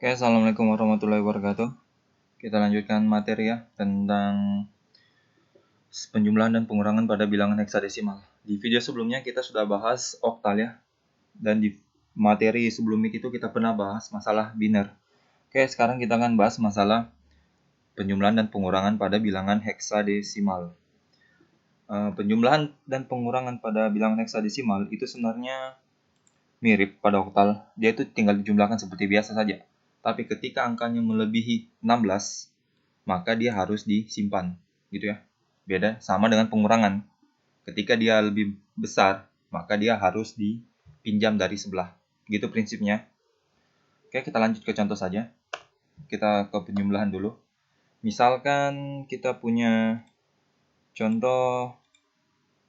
Oke, assalamualaikum warahmatullahi wabarakatuh. Kita lanjutkan materi ya tentang penjumlahan dan pengurangan pada bilangan heksadesimal. Di video sebelumnya kita sudah bahas oktal ya, dan di materi sebelum itu kita pernah bahas masalah biner. Oke, sekarang kita akan bahas masalah penjumlahan dan pengurangan pada bilangan heksadesimal. Penjumlahan dan pengurangan pada bilangan heksadesimal itu sebenarnya mirip pada oktal. Dia itu tinggal dijumlahkan seperti biasa saja. Tapi ketika angkanya melebihi 16, maka dia harus disimpan, gitu ya. Beda sama dengan pengurangan. Ketika dia lebih besar, maka dia harus dipinjam dari sebelah. Gitu prinsipnya. Oke, kita lanjut ke contoh saja. Kita ke penjumlahan dulu. Misalkan kita punya contoh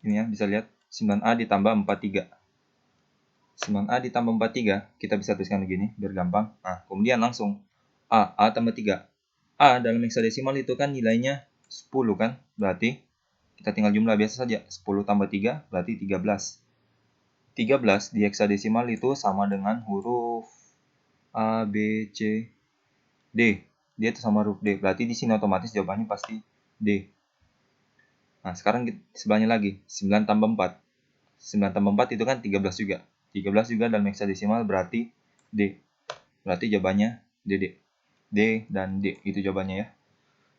ini ya, bisa lihat 9A ditambah 43. 9A ditambah 43, kita bisa tuliskan begini biar gampang. Nah, kemudian langsung A tambah 3. A dalam heksadesimal itu kan nilainya 10 kan? Berarti kita tinggal jumlah biasa saja. 10 tambah 3 berarti 13. 13 di heksadesimal itu sama dengan huruf A, B, C, D. Dia itu sama huruf D. Berarti di sini otomatis jawabannya pasti D. Nah, sekarang sebelahnya lagi. 9 tambah 4. 9 tambah 4 itu kan 13 juga. 13 juga dalam heksadesimal berarti D. Berarti jawabannya DD. D dan D itu jawabannya ya.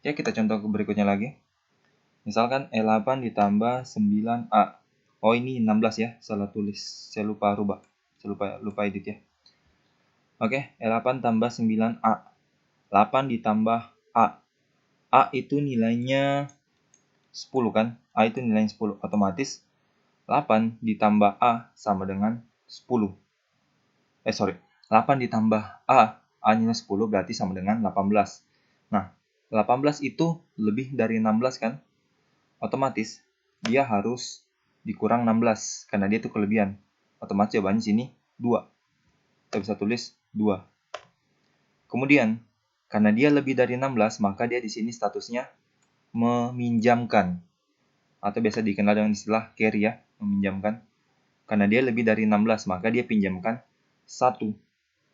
Oke, kita contoh berikutnya lagi. Misalkan E8 ditambah 9A. Oh, ini 16 ya, salah tulis. Saya lupa rubah. Saya lupa edit ya. Oke, E8 tambah 9A. 8 ditambah A. A itu nilainya 10 kan? A itu nilainya 10. Otomatis 8 ditambah A sama dengan 10. 8 ditambah A. A-nya 10 berarti sama dengan 18. Nah, 18 itu lebih dari 16 kan? Otomatis dia harus dikurang 16 karena dia itu kelebihan. Otomatis jawabannya sini 2. Kita bisa tulis 2. Kemudian karena dia lebih dari 16 maka dia di sini statusnya meminjamkan atau biasa dikenal dengan istilah carry ya, meminjamkan. Karena dia lebih dari 16 maka dia pinjamkan 1.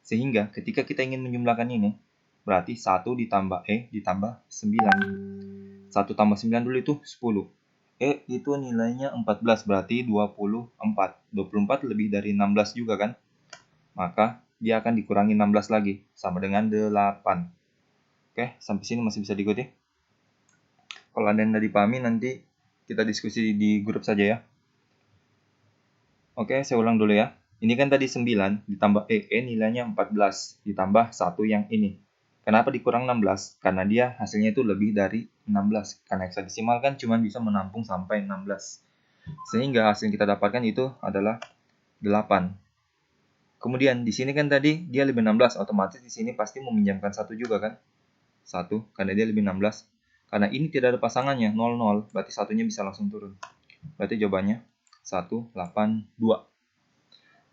Sehingga ketika kita ingin menjumlahkan ini berarti 1 ditambah E ditambah 9. 1 tambah 9 dulu itu 10. E itu nilainya 14 berarti 24. 24 lebih dari 16 juga kan? Maka dia akan dikurangi 16 lagi sama dengan 8. Oke, sampai sini masih bisa diikuti. Kalau ada yang tidak dipahami nanti kita diskusi di grup saja ya. Oke, saya ulang dulu ya. Ini kan tadi 9 ditambah E nilainya 14 ditambah 1 yang ini. Kenapa dikurang 16? Karena dia hasilnya itu lebih dari 16. Karena heksadesimal kan cuma bisa menampung sampai 16. Sehingga hasil yang kita dapatkan itu adalah 8. Kemudian di sini kan tadi dia lebih 16, otomatis di sini pasti meminjamkan 1 juga kan? 1 karena dia lebih 16. Karena ini tidak ada pasangannya 00, berarti satunya bisa langsung turun. Berarti jawabannya 182.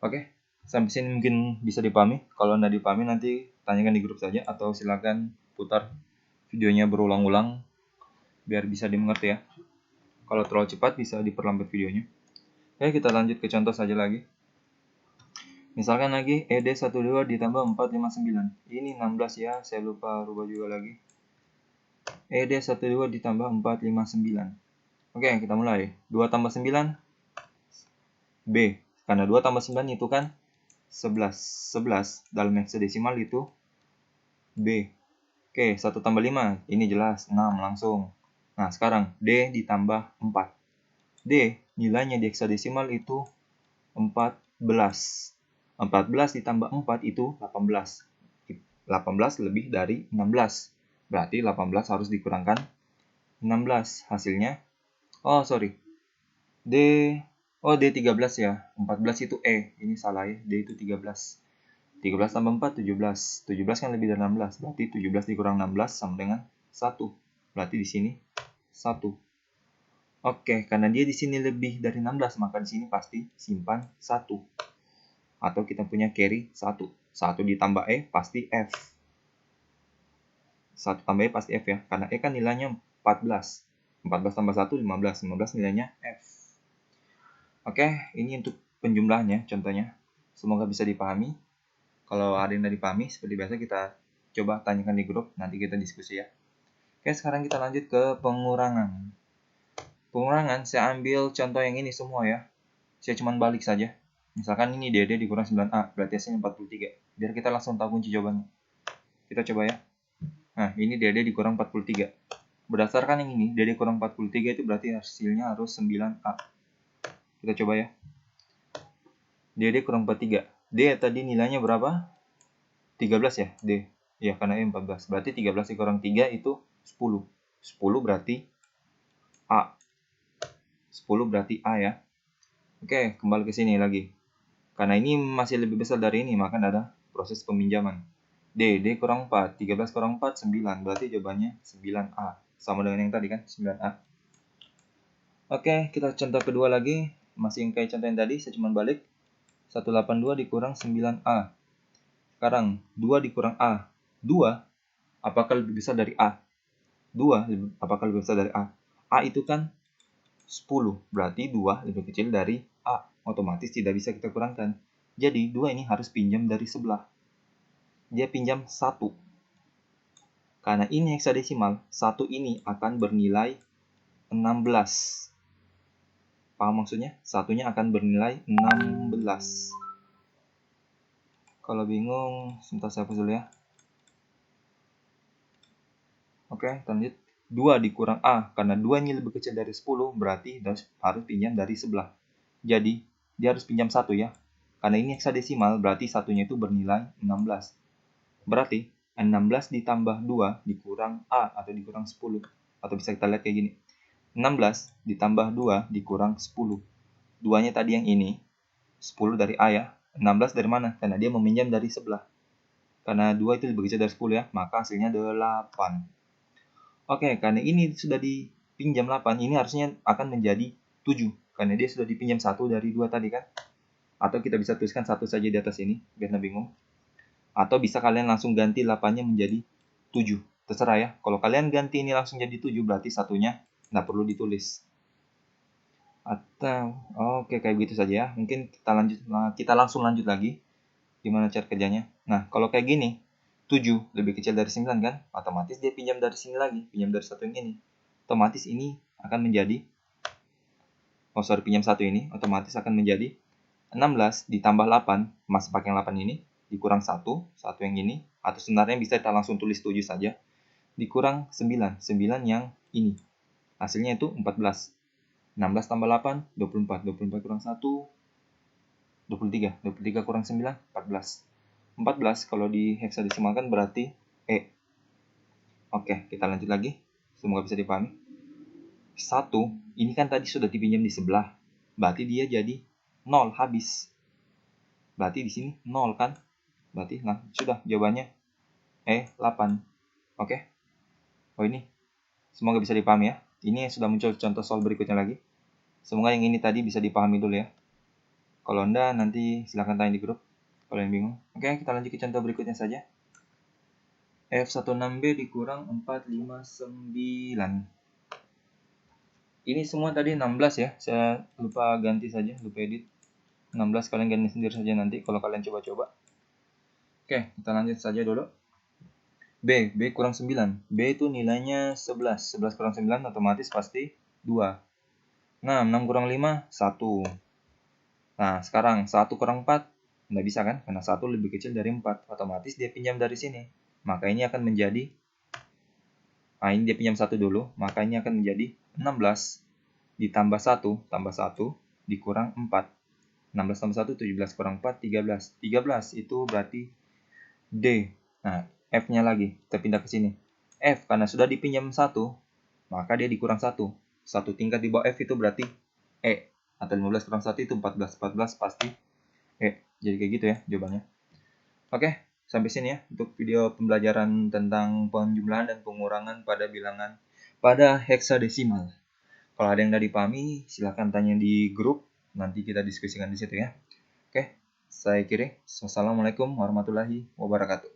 Oke, sampai sini mungkin bisa dipahami. Kalau tidak dipahami nanti tanyakan di grup saja atau silakan putar videonya berulang-ulang biar bisa dimengerti ya. Kalau terlalu cepat bisa diperlambat videonya. Oke, kita lanjut ke contoh saja lagi. Misalkan lagi ED12 ditambah 459. Ini 16 ya, saya lupa rubah juga lagi. ED12 ditambah 459. Oke, kita mulai. 2 tambah 9 B. Karena 2 tambah 9 itu kan 11. 11 dalam heksadesimal itu B. Oke, 1 tambah 5. Ini jelas 6 langsung. Nah, sekarang D ditambah 4. D nilainya di heksadesimal itu 14. 14 ditambah 4 itu 18. 18 lebih dari 16. Berarti 18 harus dikurangkan 16. Hasilnya, D13 ya. 14 itu E. Ini salah ya. D itu 13. 13 tambah 4, 17. 17 kan lebih dari 16. Berarti 17 dikurang 16 sama dengan 1. Berarti di sini 1. Oke, karena dia di sini lebih dari 16, maka di sini pasti simpan 1. Atau kita punya carry 1. 1 ditambah E pasti F. 1 tambah E pasti F ya. Karena E kan nilainya 14. 14 tambah 1, 15. 15 nilainya F. Oke, ini untuk penjumlahannya contohnya. Semoga bisa dipahami. Kalau ada yang udah dipahami, seperti biasa kita coba tanyakan di grup, nanti kita diskusi ya. Oke, sekarang kita lanjut ke pengurangan. Pengurangan, saya ambil contoh yang ini semua ya. Saya cuma balik saja. Misalkan ini DD dikurang 9A, berarti hasilnya 43. Biar kita langsung tahu kunci jawabannya. Kita coba ya. Nah, ini DD dikurang 43. Berdasarkan yang ini, DD kurang 43 itu berarti hasilnya harus 9A. Kita coba ya. DD kurang 43. D tadi nilainya berapa? 13 ya, D. Ya, karena E 14. Berarti 13 dikurang 3 itu 10. 10 berarti A. 10 berarti A ya. Oke, kembali ke sini lagi. Karena ini masih lebih besar dari ini, maka ada proses peminjaman. D kurang 4. 13 kurang 4, 9. Berarti jawabannya 9A. Sama dengan yang tadi kan, 9A. Oke, kita contoh kedua lagi. Masih kayak contoh yang tadi, saya cuma balik. 182 dikurang 9A. Sekarang, 2 dikurang A. 2, apakah lebih besar dari A? 2, apakah lebih besar dari A? A itu kan 10, berarti 2 lebih kecil dari A. Otomatis tidak bisa kita kurangkan. Jadi, 2 ini harus pinjam dari sebelah. Dia pinjam 1. Karena ini heksadesimal, 1 ini akan bernilai 16. Paham maksudnya? Satunya akan bernilai 16. Kalau bingung, sebentar saya hapus dulu ya. Oke, lanjut. 2 dikurang A, karena 2 ini lebih kecil dari 10, berarti harus pinjam dari sebelah. Jadi, dia harus pinjam 1 ya. Karena ini heksadesimal, berarti satunya itu bernilai 16. Berarti, 16 ditambah 2 dikurang A, atau dikurang 10. Atau bisa kita lihat kayak gini. 16 ditambah 2 dikurang 10. 2-nya tadi yang ini, 10 dari A ya. 16 dari mana? Karena dia meminjam dari sebelah. Karena 2 itu lebih kecil dari 10 ya, maka hasilnya 8. Oke, karena ini sudah dipinjam 8, ini harusnya akan menjadi 7. Karena dia sudah dipinjam 1 dari 2 tadi kan. Atau kita bisa tuliskan 1 saja di atas ini, biar nggak bingung. Atau bisa kalian langsung ganti 8-nya menjadi 7. Terserah ya. Kalau kalian ganti ini langsung jadi 7, berarti satunya nggak perlu ditulis. Atau, oke kayak gitu saja ya. Mungkin kita langsung lanjut lagi. Gimana cara kerjanya? Nah, kalau kayak gini, 7 lebih kecil dari 9 kan? Otomatis dia pinjam dari sini lagi, pinjam dari satu yang ini. Otomatis ini akan menjadi, pinjam satu ini, otomatis akan menjadi 16 ditambah 8, masih pakai yang 8 ini, dikurang 1 yang ini, atau sebenarnya bisa kita langsung tulis 7 saja, dikurang 9 yang ini. Hasilnya itu 14. 16 tambah 8, 24. 24 kurang 1, 23. 23 kurang 9, 14. 14 kalau di heksadesimalkan berarti E. Oke, kita lanjut lagi. Semoga bisa dipahami. 1, ini kan tadi sudah dipinjam di sebelah. Berarti dia jadi 0 habis. Berarti di sini 0 kan? Berarti nah sudah jawabannya E8. Oke. Oh ini. Semoga bisa dipahami ya. Ini sudah muncul contoh soal berikutnya lagi. Semoga yang ini tadi bisa dipahami dulu ya. Kalau enggak nanti silahkan tanya di grup. Kalau yang bingung. Oke, kita lanjut ke contoh berikutnya saja. F16B dikurang 459. Ini semua tadi 16 ya. Saya lupa ganti saja, lupa edit. 16 kalian ganti sendiri saja nanti kalau kalian coba-coba. Oke, kita lanjut saja dulu. B kurang 9. B itu nilainya 11. 11 kurang 9 otomatis pasti 2. Nah, 6 kurang 5, 1. Nah, sekarang 1 kurang 4. Nggak bisa kan? Karena 1 lebih kecil dari 4. Otomatis dia pinjam dari sini. Maka ini akan menjadi, ini dia pinjam 1 dulu. Maka ini akan menjadi 16 ditambah 1 tambah 1 dikurang 4. 16 tambah 1, 17 kurang 4, 13. 13 itu berarti D. Nah, F-nya lagi. Kita pindah ke sini. F, karena sudah dipinjam 1, maka dia dikurang 1. 1 tingkat di bawah F itu berarti E. Atau 15 kurang 1 itu 14. 14 pasti E. Jadi kayak gitu ya jawabannya. Oke, sampai sini ya untuk video pembelajaran tentang penjumlahan dan pengurangan pada bilangan pada heksadesimal. Kalau ada yang nggak dipahami, silahkan tanya di grup. Nanti kita diskusikan di situ ya. Oke, saya kiri. Wassalamualaikum warahmatullahi wabarakatuh.